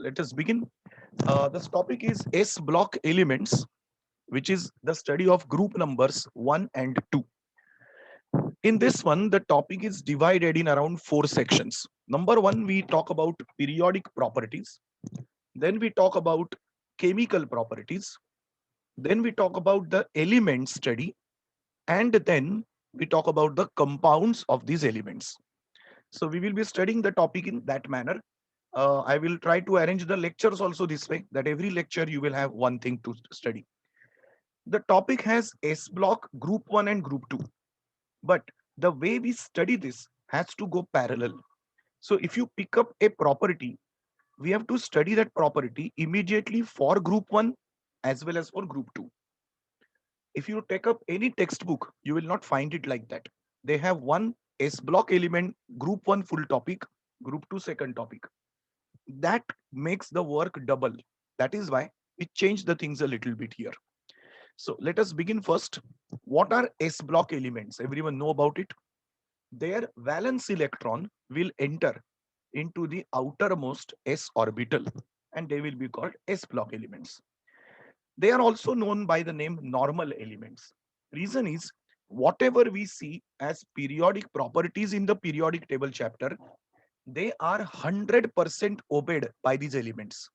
let us begin. This topic is S block elements, which is the study of group numbers 1 and 2. In this one, the topic is divided in around 4 sections. Number 1, we talk about periodic properties. Then we talk about chemical properties. Then we talk about the element study. And then we talk about the compounds of these elements. So we will be studying the topic in that manner. I will try to arrange the lectures also this way, that every lecture you will have one thing to study. The topic has S block, group 1 and group 2. But the way we study this has to go parallel. So if you pick up a property, we have to study that property immediately for group 1 as well as for group 2. If you take up any textbook, you will not find it like that. They have one S block element, group 1 full topic, group 2 second topic. That makes the work double. That is why we change the things a little bit here. So let us begin first. What are S block elements? Everyone know about it. Their valence electron will enter into the outermost S orbital and they will be called S block elements. They are also known by the name normal elements. Reason is, whatever we see as periodic properties in the periodic table chapter, they are 100% obeyed by these elements.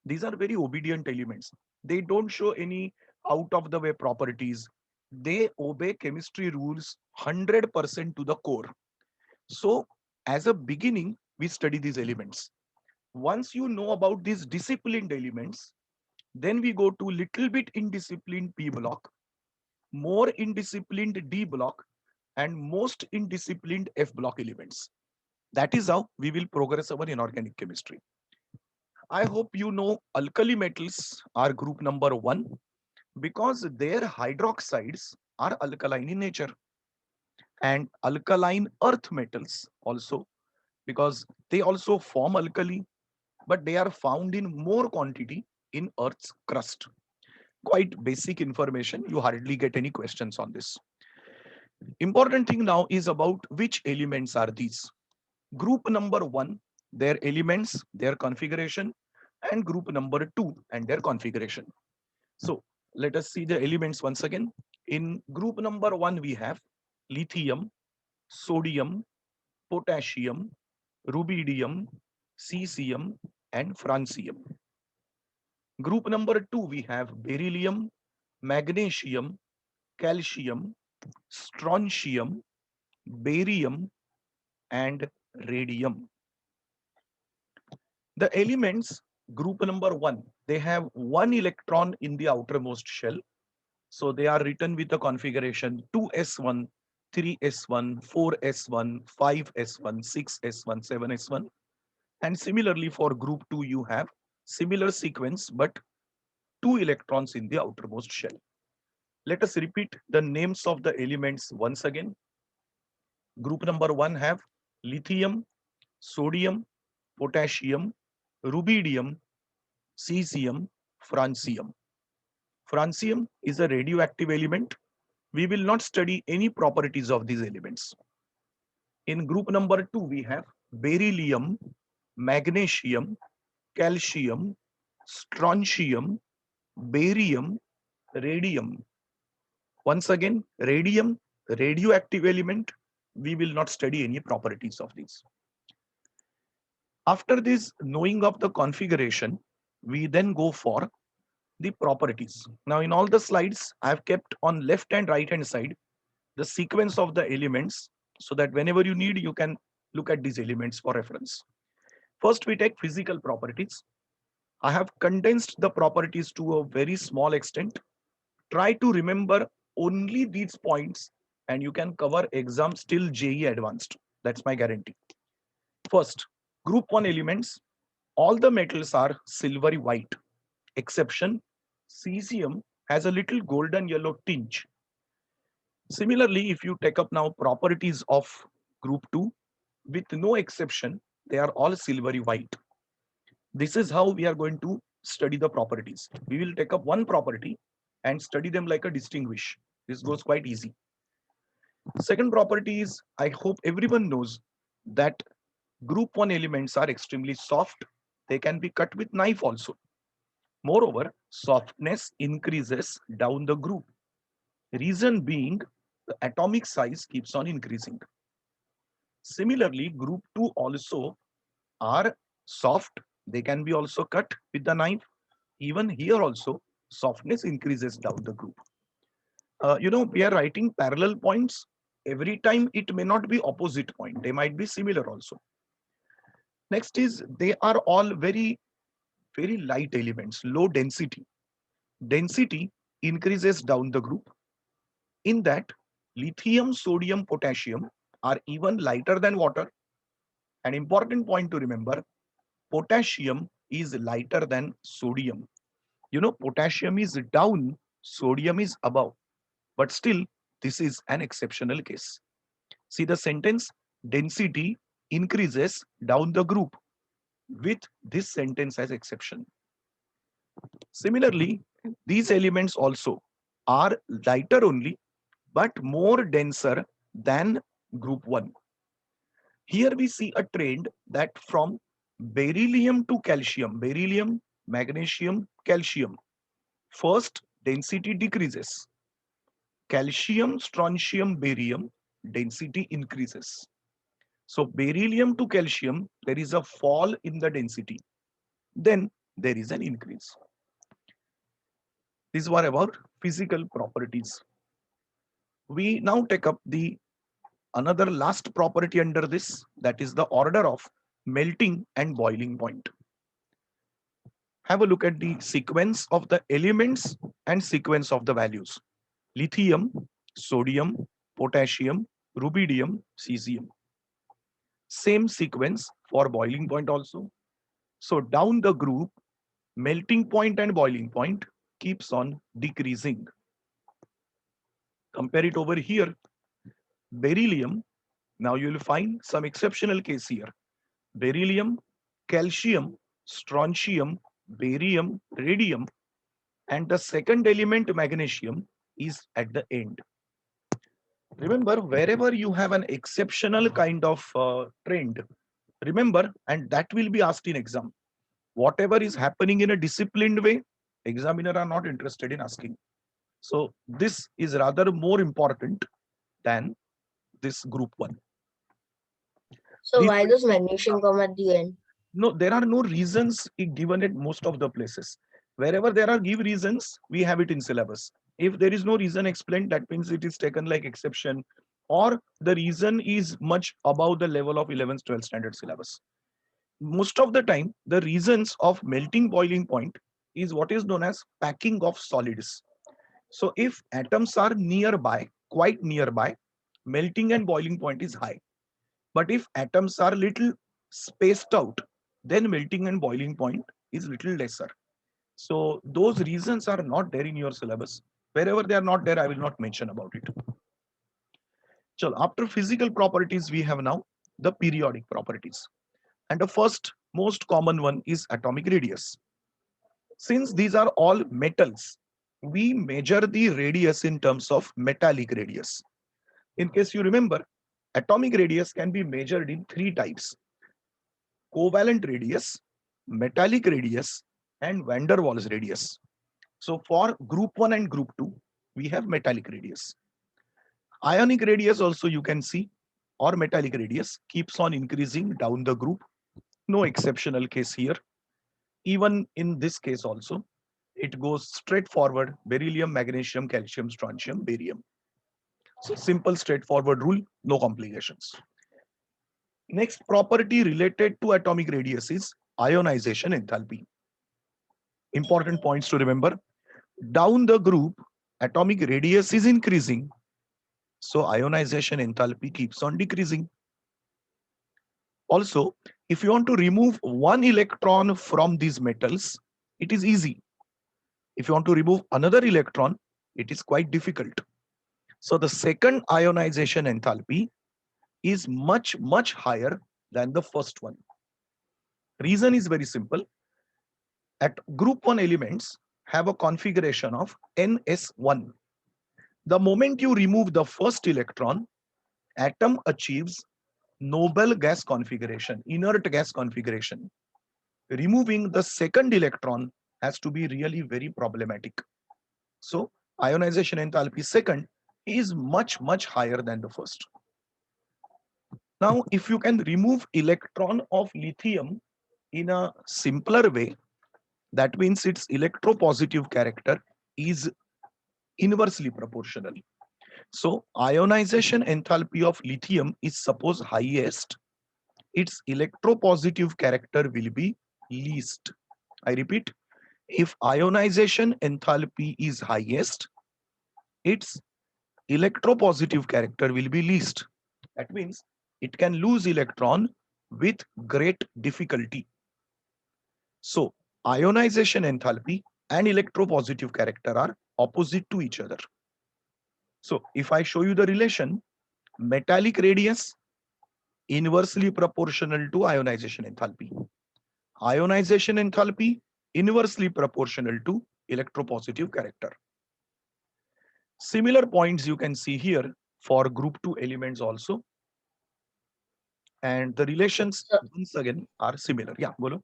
These are very obedient elements. They don't show any out of the way properties. They obey chemistry rules 100% to the core. So, as a beginning, we study these elements. Once you know about these disciplined elements, then we go to little bit indisciplined P block, more indisciplined D block, and most indisciplined F block elements. That is how we will progress our inorganic chemistry. I hope you know alkali metals are group number 1 because their hydroxides are alkaline in nature, and alkaline earth metals also because they also form alkali, but they are found in more quantity in earth's crust. Quite basic information, you hardly get any questions on this. Important thing now is about which elements are these. Group number 1, their elements, their configuration, and group number 2 and their configuration. So let us see the elements once again. In group number 1, we have lithium, sodium, potassium, rubidium, cesium, and francium. Group number 2, we have beryllium, magnesium, calcium, strontium, barium, and radium. The elements, group number 1, they have one electron in the outermost shell. So they are written with the configuration 2s1, 3s1, 4s1, 5s1, 6s1, 7s1. And similarly for group 2, you have similar sequence, but 2 electrons in the outermost shell. Let us repeat the names of the elements once again. Group number 1 have lithium, sodium, potassium, rubidium, cesium, francium. Francium is a radioactive element. We will not study any properties of these elements. In group number 2, we have beryllium, magnesium, calcium, strontium, barium, radium. Once again, radium, radioactive element. We will not study any properties of these. After this knowing of the configuration, we then go for the properties. Now in all the slides, I have kept on left and right hand side the sequence of the elements so that whenever you need, you can look at these elements for reference. First, we take physical properties. I have condensed the properties to a very small extent. Try to remember only these points and you can cover exams till JE advanced. That's my guarantee. First, group 1 elements, all the metals are silvery white. Exception, cesium has a little golden yellow tinge. Similarly, if you take up now properties of group 2, with no exception, they are all silvery white. This is how we are going to study the properties. We will take up one property and study them like a distinguish. This goes quite easy. Second property is, I hope everyone knows that group 1 elements are extremely soft they can be cut with knife also. Moreover, softness increases down the group. Reason being, the atomic size keeps on increasing. Similarly, group 2 also are soft. They can be also cut with the knife. Even here also, softness increases down the group. We are writing parallel points. Every time it may not be opposite point. They might be similar also. Next is they are all very, very light elements, low density. Density increases down the group. In that, lithium, sodium, potassium are even lighter than water. An important point to remember, potassium is lighter than sodium. Potassium is down, sodium is above. But still, this is an exceptional case. See the sentence, density increases down the group with this sentence as exception. Similarly, these elements also are lighter only, but more denser than group 1. Here we see a trend that from beryllium to calcium, beryllium, magnesium, calcium, first density decreases. Calcium, strontium, barium, density increases. So beryllium to calcium, there is a fall in the density. Then there is an increase. These were about physical properties. We now take up the another last property under this, that is the order of melting and boiling point. Have a look at the sequence of the elements and sequence of the values. Lithium, sodium, potassium, rubidium, cesium. Same sequence for boiling point also. So down the group, melting point and boiling point keeps on decreasing. Compare it over here. Beryllium, now you will find some exceptional case here. Beryllium, calcium, strontium, barium, radium, and the second element magnesium is at the end. Remember, wherever you have an exceptional kind of trend, remember, and that will be asked in exam. Whatever is happening in a disciplined way, examiner are not interested in asking. So this is rather more important than this group 1. So These, why does magnesium come at the end? no, there are no reasons given at most of the places. Wherever there are give reasons, we have it in syllabus. If there is no reason explained, that means it is taken like exception, or the reason is much above the level of 11th, 12th standard syllabus. Most of the time, the reasons of melting boiling point is what is known as packing of solids. So if atoms are nearby, quite nearby, melting and boiling point is high. But if atoms are little spaced out, then melting and boiling point is little lesser. So those reasons are not there in your syllabus. Wherever they are not there, I will not mention about it. So after physical properties, we have now the periodic properties. And the first most common one is atomic radius. Since these are all metals, we measure the radius in terms of metallic radius. In case you remember, atomic radius can be measured in 3 types: covalent radius, metallic radius, and van der Waals radius. So for group 1 and group 2, we have metallic radius. Ionic radius also you can see, or metallic radius keeps on increasing down the group. No exceptional case here. Even in this case also, it goes straight forward: beryllium, magnesium, calcium, strontium, barium. So simple, straightforward rule, no complications. Next property related to atomic radius is ionization enthalpy. Important points to remember. Down the group, atomic radius is increasing, so ionization enthalpy keeps on decreasing. Also, if you want to remove one electron from these metals, it is easy. If you want to remove another electron, it is quite difficult. So the second ionization enthalpy is much, much higher than the first one. Reason is very simple. At group 1 elements have a configuration of ns1. The moment you remove the first electron, atom achieves noble gas configuration, inert gas configuration. removing the second electron has to be really very problematic. So ionization enthalpy second is much, much higher than the first. Now, if you can remove electron of lithium in a simpler way, that means its electropositive character is inversely proportional. So ionization enthalpy of lithium is suppose highest, its electropositive character will be least. I repeat, if ionization enthalpy is highest, its electropositive character will be least. That means it can lose electron with great difficulty. So ionization enthalpy and electropositive character are opposite to each other. So if I show you the relation, metallic radius inversely proportional to ionization enthalpy. Ionization enthalpy inversely proportional to electropositive character. Similar points you can see here for group 2 elements also. And the relations So, once again are similar. Yeah, bolo.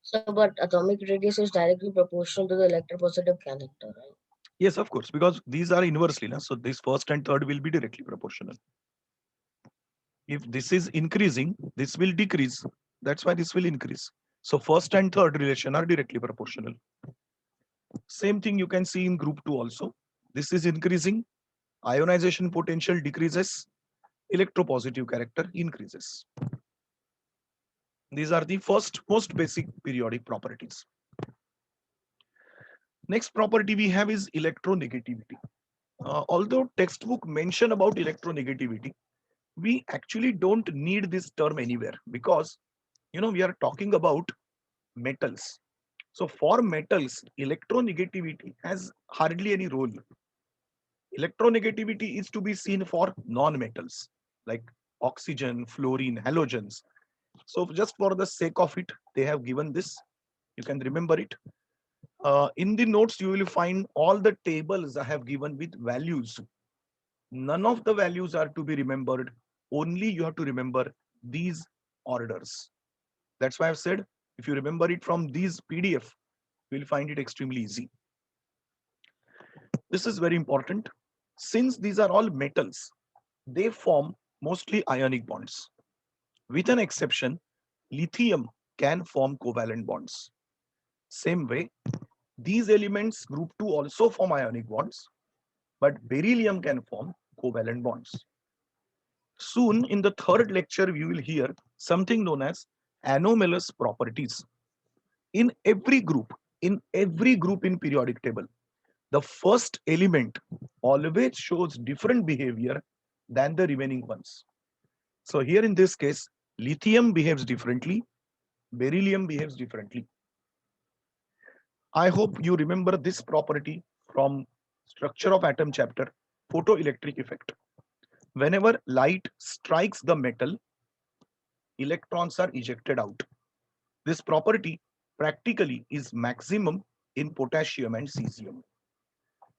so but atomic radius is directly proportional to the electropositive character, right? Yes, of course, because these are inversely. So this first and third will be directly proportional. If this is increasing, this will decrease. That's why this will increase. So first and third relation are directly proportional. Same thing you can see in group 2 also. This is increasing. Ionization potential decreases. Electropositive character increases. These are the first most basic periodic properties. Next property we have is electronegativity. Although textbook mention about electronegativity, we actually don't need this term anywhere because we are talking about metals. So for metals, electronegativity has hardly any role. Electronegativity is to be seen for non-metals like oxygen, fluorine, halogens. So just for the sake of it, they have given this. You can remember it. In the notes, you will find all the tables I have given with values. None of the values are to be remembered. Only you have to remember these orders. That's why I've said, if you remember it from these PDF, you will find it extremely easy. This is very important. Since these are all metals, they form mostly ionic bonds. With an exception, lithium can form covalent bonds. Same way, these elements group 2 also form ionic bonds, but beryllium can form covalent bonds. Soon in the third lecture, we will hear something known as anomalous properties. In every group in periodic table, the first element always shows different behavior than the remaining ones. So here in this case, lithium behaves differently, beryllium behaves differently. I hope you remember this property from structure of atom chapter, photoelectric effect. Whenever light strikes the metal, electrons are ejected out. This property practically is maximum in potassium and cesium.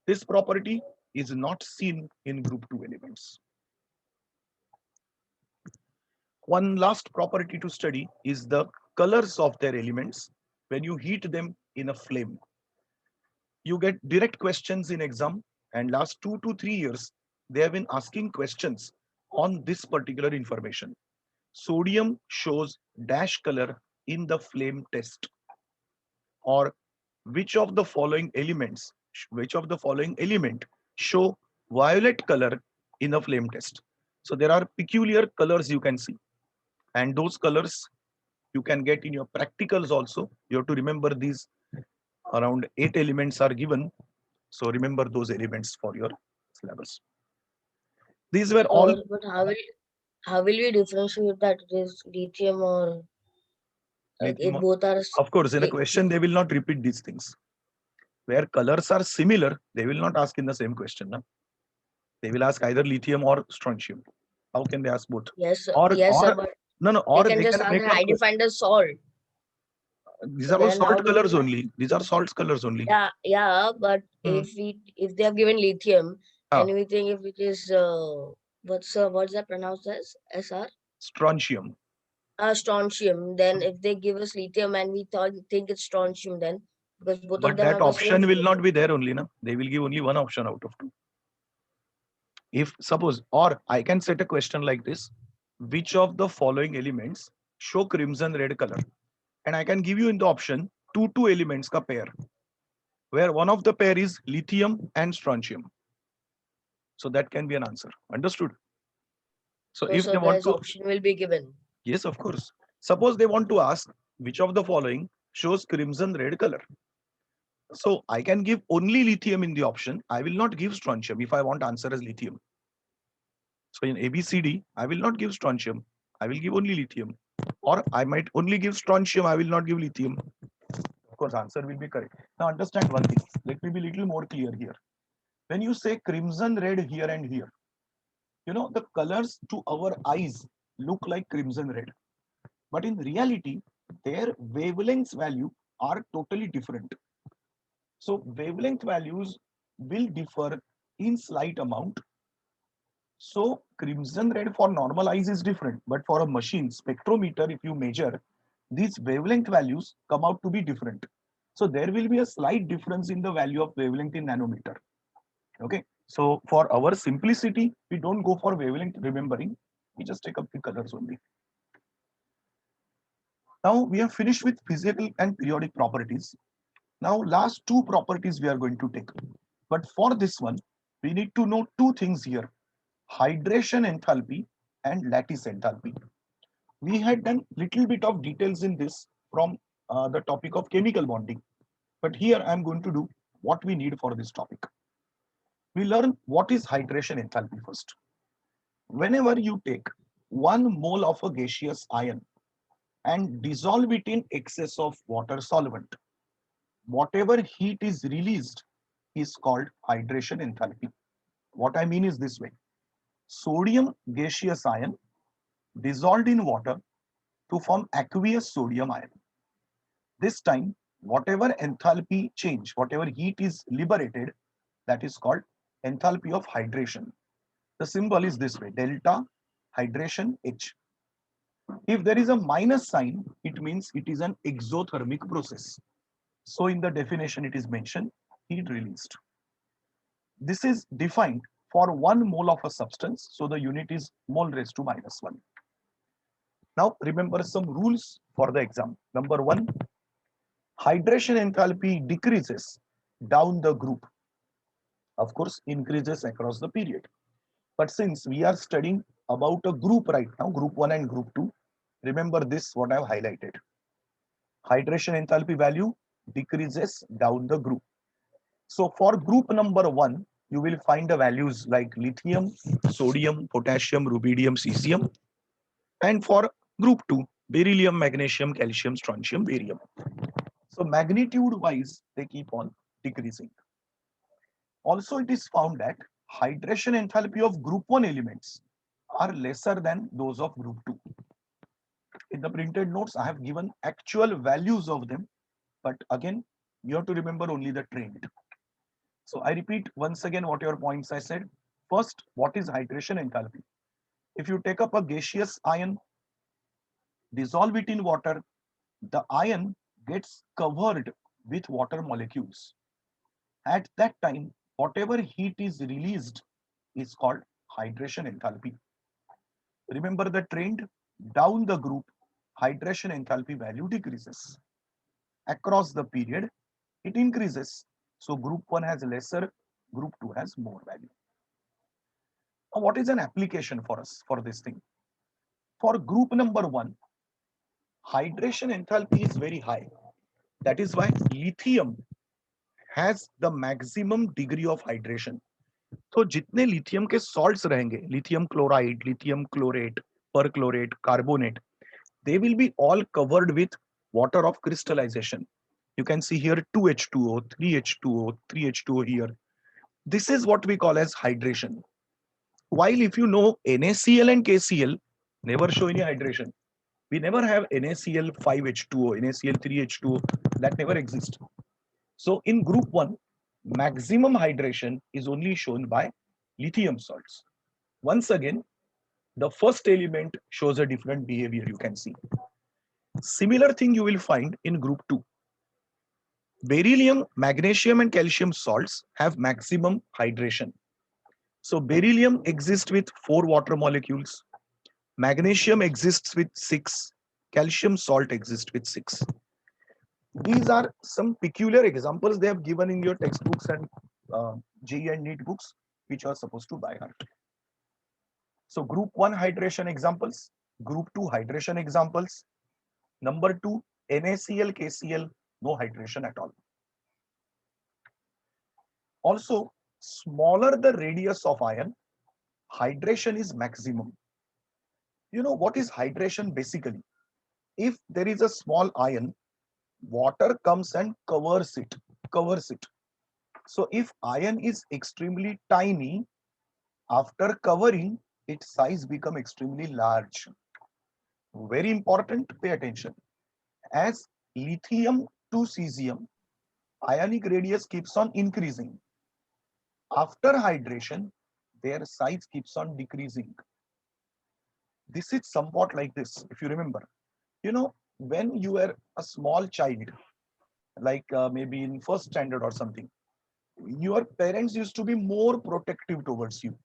This property is not seen in group 2 elements. One last property to study is the colors of their elements when you heat them in a flame. You get direct questions in exam, and last 2 to 3 years, they have been asking questions on this particular information. Sodium shows dash color in the flame test. Or which of the following element show violet color in a flame test. So there are peculiar colors you can see, and those colors you can get in your practicals also. You have to remember these around 8 elements are given. So remember those elements for your syllabus. These were all. So, but how will we differentiate that it is lithium or if Lithium. both are Of course, in a question, they will not repeat these things. Where colors are similar, they will not ask in the same question. No? They will ask either lithium or strontium. How can they ask both? yes, yes, sir, Or but no, no, they or can they just can ask make that one I question. defined as salt. These So are all then how salt do colors we? only. These are salt colors only. Yeah, but Hmm. if they have given lithium Ah, and we think if it is what's that pronounced as SR? strontium. Strontium. Then if they give us lithium and we think it's strontium, then because both of But them that have the same option will signature. not be there only, na? They will give only one option out of two. If suppose, or I can set a question like this, which of the following elements show crimson red color? And I can give you in the option two elements ka pair, where one of the pair is lithium and strontium. So that can be an answer. Understood? So So, if so they want there's to, option will be given. yes, of course. Suppose they want to ask which of the following shows crimson red color. So I can give only lithium in the option. I will not give strontium if I want answer as lithium. So in ABCD, I will not give strontium. I will give only lithium. Or I might only give strontium. I will not give lithium. Of course, answer will be correct. Now understand one thing. Let me be a little more clear here. When you say crimson red here and here, you know, the colors to our eyes look like crimson red. But in reality, their wavelength value are totally different. So wavelength values will differ in slight amount. So crimson red for normal eyes is different, but for a machine spectrometer, if you measure, these wavelength values come out to be different. So there will be a slight difference in the value of wavelength in nanometer. Okay. So for our simplicity, we don't go for wavelength remembering. We just take up the colors only. Now we have finished with physical and periodic properties. Now last two properties we are going to take. But for this one, we need to know two things here: hydration enthalpy and lattice enthalpy. We had done little bit of details in this from the topic of chemical bonding. But here I'm going to do what we need for this topic. We learn what is hydration enthalpy first. Whenever you take 1 mole of a gaseous ion and dissolve it in excess of water solvent, whatever heat is released is called hydration enthalpy. What I mean is this way: sodium gaseous ion dissolved in water to form aqueous sodium ion. This time, whatever enthalpy change, whatever heat is liberated, that is called enthalpy of hydration. The symbol is this way: delta hydration H. If there is a minus sign, it means it is an exothermic process. So in the definition, it is mentioned heat released. This is defined for 1 mole of a substance. So the unit is mole raised to -1. Now remember some rules for the exam. Number one, hydration enthalpy decreases down the group. Of course, increases across the period. But since we are studying about a group right now, group 1 and group 2, remember this what I've highlighted. Hydration enthalpy value decreases down the group. So for group number 1, you will find the values like lithium, sodium, potassium, rubidium, cesium. And for group 2, beryllium, magnesium, calcium, strontium, barium. So magnitude wise, they keep on decreasing. Also, it is found that hydration enthalpy of group 1 elements are lesser than those of group 2. In the printed notes, I have given actual values of them, but again, you have to remember only the trend. So I repeat once again what your points I said. First, what is hydration enthalpy? If you take up a gaseous ion, dissolve it in water, the ion gets covered with water molecules. At that time, whatever heat is released is called hydration enthalpy. Remember the trend: down the group, hydration enthalpy value decreases. Across the period, it increases. So group 1 has lesser, group 2 has more value. Now, what is an application for us for this thing? For group number 1, hydration enthalpy is very high. That is why lithium has the maximum degree of hydration. तो जितने lithium के salts रहेंगे, lithium chloride, lithium chlorate, perchlorate, carbonate, they will be all covered with water of crystallization. You can see here 2H2O, 3H2O, 3H2O here. This is what we call as hydration. While if you know NaCl and KCl never show any hydration. We never have NaCl 5H2O, NaCl 3H2O, that never exists. So in group 1, maximum hydration is only shown by lithium salts. Once again, The first element shows a different behavior, you can see. Similar thing you will find in group 2. Beryllium, magnesium and calcium salts have maximum hydration. So beryllium exists with 4 water molecules, magnesium exists with 6, calcium salt exists with 6. These are some peculiar examples they have given in your textbooks and JEE and NEET books, which are supposed to by heart. So group 1 hydration examples, group 2 hydration examples. Number 2, NaCl, KCl, no hydration at all. Also, smaller the radius of ion, hydration is maximum. You know what is hydration basically? If there is a small ion, water comes and covers it, covers it. So if ion is extremely tiny, after covering, its size become extremely large. Very important, pay attention. As lithium to cesium, ionic radius keeps on increasing. After hydration, their size keeps on decreasing. This is somewhat like this, if you remember. You know, when you were a small child, like maybe in first standard or something, your parents used to be more protective towards you.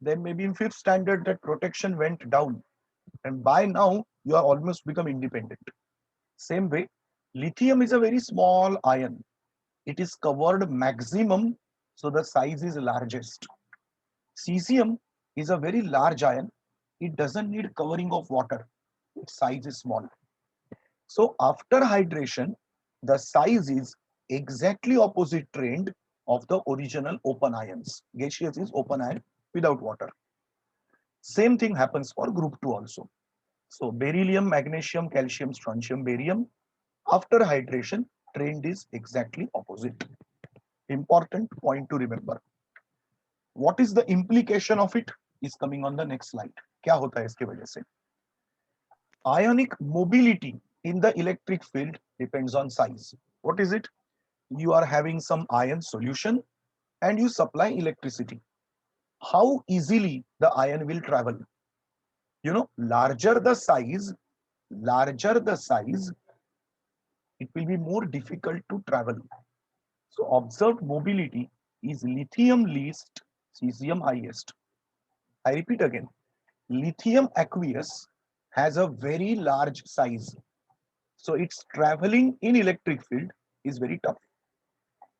Then maybe in fifth standard, that protection went down. And by now, you are almost become independent. Same way, lithium is a very small ion. It is covered maximum, so the size is largest. Cesium is a very large ion. It doesn't need covering of water. Its size is small. So after hydration, the size is exactly opposite trend of the original open ions. Gaseous is open ion without water. Same thing happens for group 2 also. So beryllium, magnesium, calcium, strontium, barium. After hydration, trend is exactly opposite. Important point to remember. What is the implication of it is coming on the next slide. क्या होता है इसके वजह से? Ionic mobility in the electric field depends on size. What is it? You are having some ion solution and you supply electricity. How easily the ion will travel? You know, larger the size, it will be more difficult to travel. So observed mobility is lithium least, cesium highest. I repeat again, lithium aqueous has a very large size. So its traveling in electric field is very tough.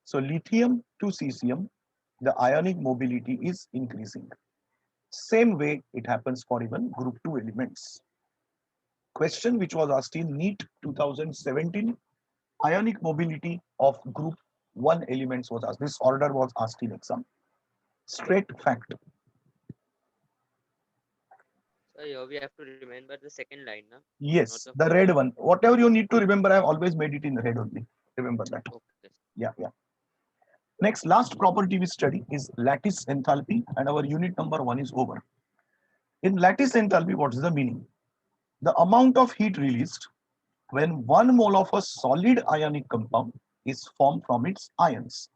So lithium to cesium, the ionic mobility is increasing. Same way it happens for even group 2 elements. Question which was asked in NEET 2017, ionic mobility of group 1 elements was asked. This order was asked in exam. Straight fact. So here we have to remember the second line, na? Not the Yes, the first. red one. Whatever you need to remember, I've always made it in red only. Remember that. Okay. Yeah, yeah. Next, last property we study is lattice enthalpy, and our unit number 1 is over. In lattice enthalpy, what is the meaning? The amount of heat released when 1 mole of a solid ionic compound is formed from its ions.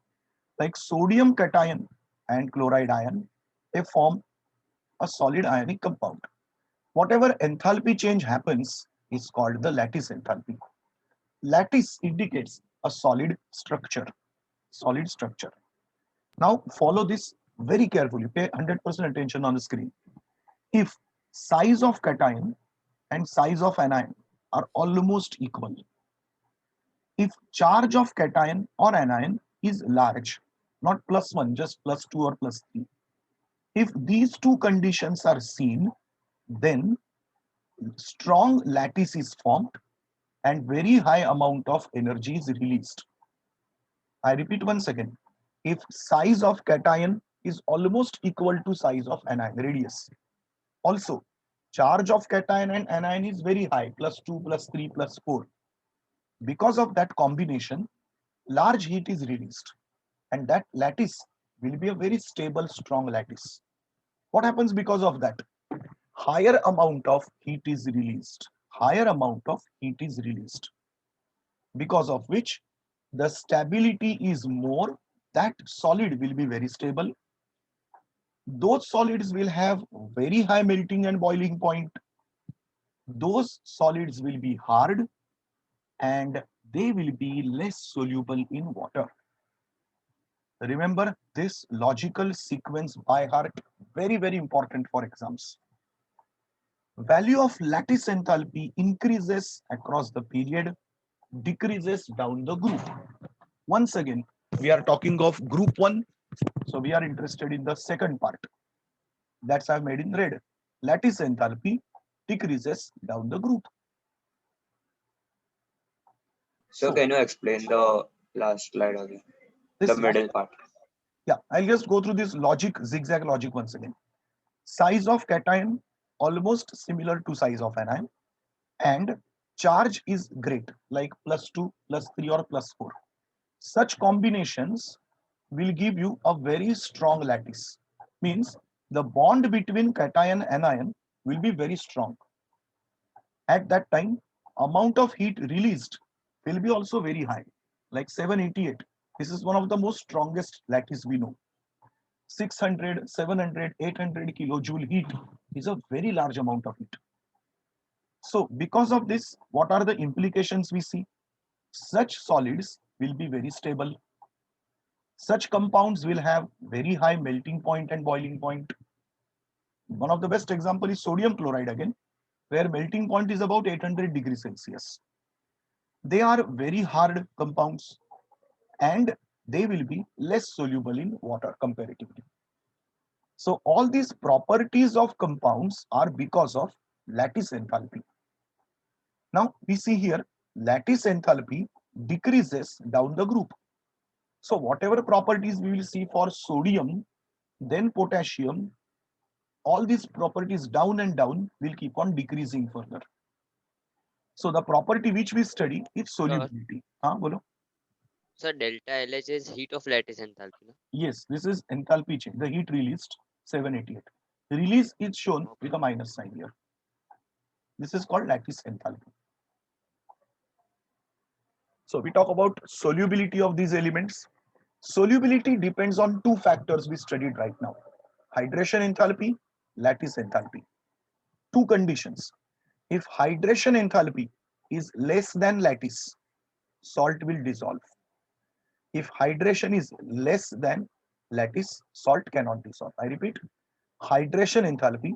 Like sodium cation and chloride ion, they form a solid ionic compound. Whatever enthalpy change happens is called the lattice enthalpy. Lattice indicates a solid structure. Solid structure. Now follow this very carefully. Pay 100% attention on the screen. If size of cation and size of anion are almost equal, if charge of cation or anion is large, not +1, just +2 or +3, if these two conditions are seen, then strong lattice is formed and very high amount of energy is released. I repeat once again. If size of cation is almost equal to size of anion, radius. Also, charge of cation and anion is very high, +2, +3, +4. Because of that combination, large heat is released, and that lattice will be a very stable, strong lattice. What happens because of that? Higher amount of heat is released. Higher amount of heat is released. Because of which the stability is more, that solid will be very stable. Those solids will have very high melting and boiling point. Those solids will be hard and they will be less soluble in water. Remember this logical sequence by heart, very, very important for exams. Value of lattice enthalpy increases across the period, decreases down the group. Once again, we are talking of group 1, so we are interested in the second part. That's I've made in red. Lattice enthalpy decreases down the group. So So can you explain the last slide again? The this middle part. yeah, I'll just go through this logic, zigzag logic once again. Size of cation almost similar to size of anion, and charge is great, like +2, +3, or +4. Such combinations will give you a very strong lattice. Means the bond between cation and anion will be very strong. At that time, amount of heat released will be also very high, like 788. This is one of the most strongest lattice we know. 600, 700, 800 kilojoule heat is a very large amount of heat. So because of this, what are the implications we see? Such solids will be very stable. Such compounds will have very high melting point and boiling point. One of the best example is sodium chloride again, where melting point is about 800 degrees Celsius. They are very hard compounds and they will be less soluble in water comparatively. So all these properties of compounds are because of lattice enthalpy. Now we see here lattice enthalpy decreases down the group. So whatever properties we will see for sodium, then potassium, all these properties down and down will keep on decreasing further. So the property which we study is solubility. Bolo? So delta LH is heat of lattice enthalpy, no? Yes, this is enthalpy change, the heat released 788. Release is shown Okay. with a minus sign here. This is called lattice enthalpy. So we talk about solubility of these elements. Solubility depends on two factors we studied right now: hydration enthalpy, lattice enthalpy. Two conditions. If hydration enthalpy is less than lattice, salt will dissolve. If hydration is less than lattice, salt cannot dissolve. I repeat, hydration enthalpy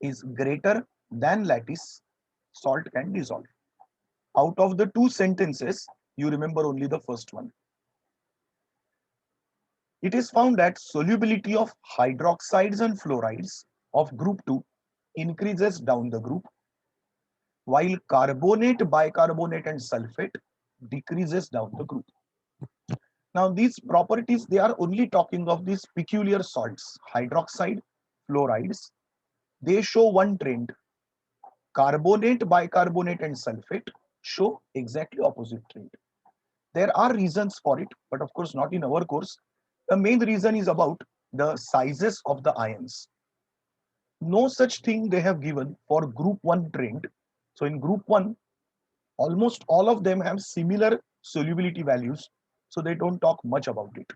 is greater than lattice, salt can dissolve. Out of the two sentences, you remember only the first one. It is found that solubility of hydroxides and fluorides of group 2 increases down the group, while carbonate, bicarbonate, and sulfate decreases down the group. Now, these properties, they are only talking of these peculiar salts, hydroxide, fluorides. They show one trend. Carbonate, bicarbonate, and sulfate show exactly opposite trend. There are reasons for it, but of course not in our course. The main reason is about the sizes of the ions. No such thing they have given for group 1 trend. So in group 1, almost all of them have similar solubility values, so they don't talk much about it.